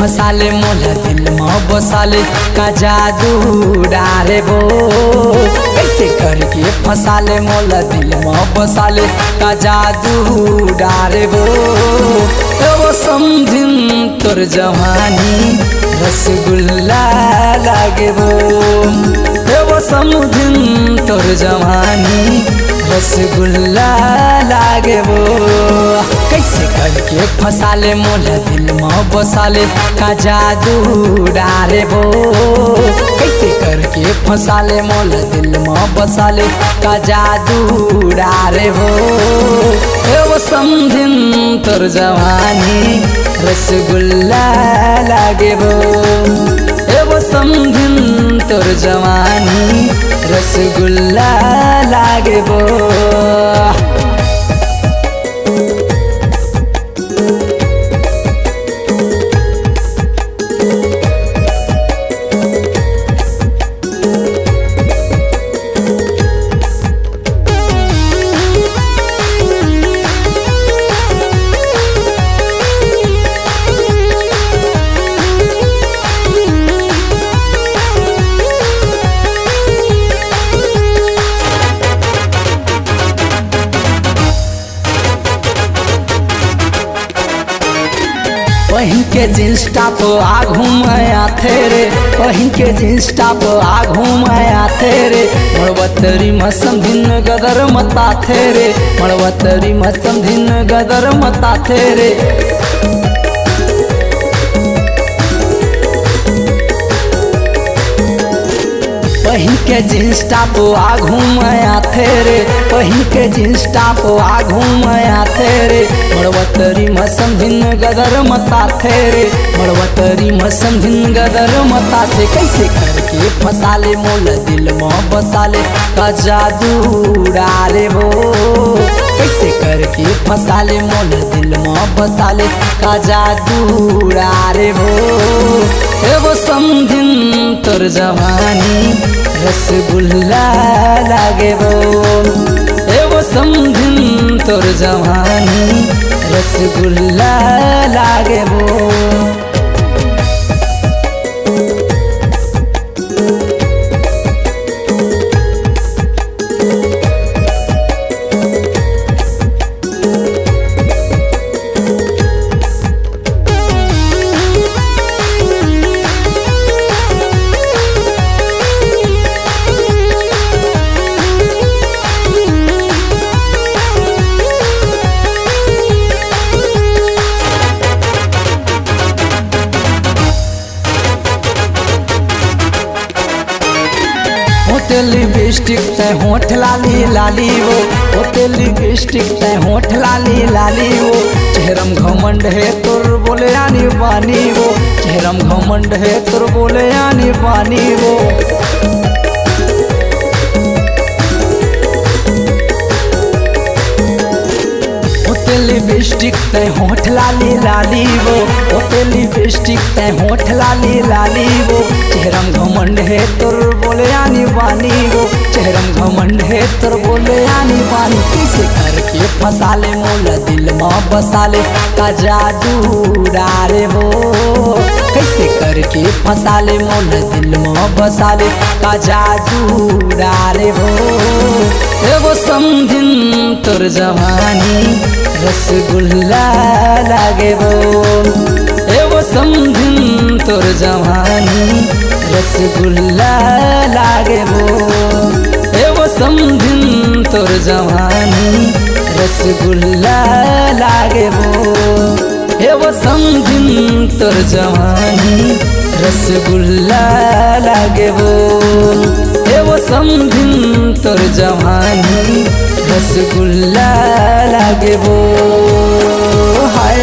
फसाले मोला दिल में बसाले का जादू डारे वो कैसे करके फसाले मोला दिल में बसाले का जादू डारे वो समझिन तोर जवानी रसगुल्ला लागे वो समझिन तोर जवानी रसगुल्ला लागे वो कैसे करके फसाले मोला दिल में बसाले का जादू डारे वो कैसे करके फसाले मोला दिल में बसाले का जादू डारे वो समझिन तोर जवानी रसगुल्ला लागे वो समझिन तोर जवानी रसगुल्ला लागे वो। पहिन के जींस टॉप आघू में आथे रे पहिन के जींस टॉप आघू में आथे रे मड़वतरी मसम दिन गदर मताथे रे मड़वतरी मसम दिन गदर मताथे रे पहिन के जींस टॉप आघू में आथे रे पहिन के जींस टॉप आघू में आथे रे मड़वतरी मसम दिन गदर मताथे रे मड़वतरी मसम दिन गदर मताथे कैसे करके फसाले मोला दिल में बसाले का जादू डारे वो कैसे करके फसाले मोला दिल में बसाले का जादू डारे वो समझिन तोर जवानी रसगुल्ला लागे वो समझिन तोर जवानी रसगुल्ला लागे वो। लिपस्टिक तय होठ लाली लाली वो होते लिपस्टिक तय होठ लाली लाली वो चेहरम घमंड है तोर बोले आनी बानी वो चेहरम घमंड है तोर बोले आनी बानी वो लिपस्टिक तय होठ लाली लाली वो होते लिपस्टिक तय होठ लाली लाली वो चेहरम घमंड है तोर बोले आनी बानी वो चेहरम घमंड है तोर बोले आनी बानी कैसे करके फसाले मोला दिल में बसाले का जादू डारे वो कैसे करके फसाले मोला दिल में बसाले का जादू डारे वो समझिन तोर जवानी रसगुल्ला लागे वो समझिन तोर जवानी रसगुल्ला लागे वो समझिन तोर जवानी रसगुल्ला लागे वो समझिन तोर जवानी रसगुल्ला लागे वो समझिन तोर जवानी रसगुल्ला लागे वो हाय।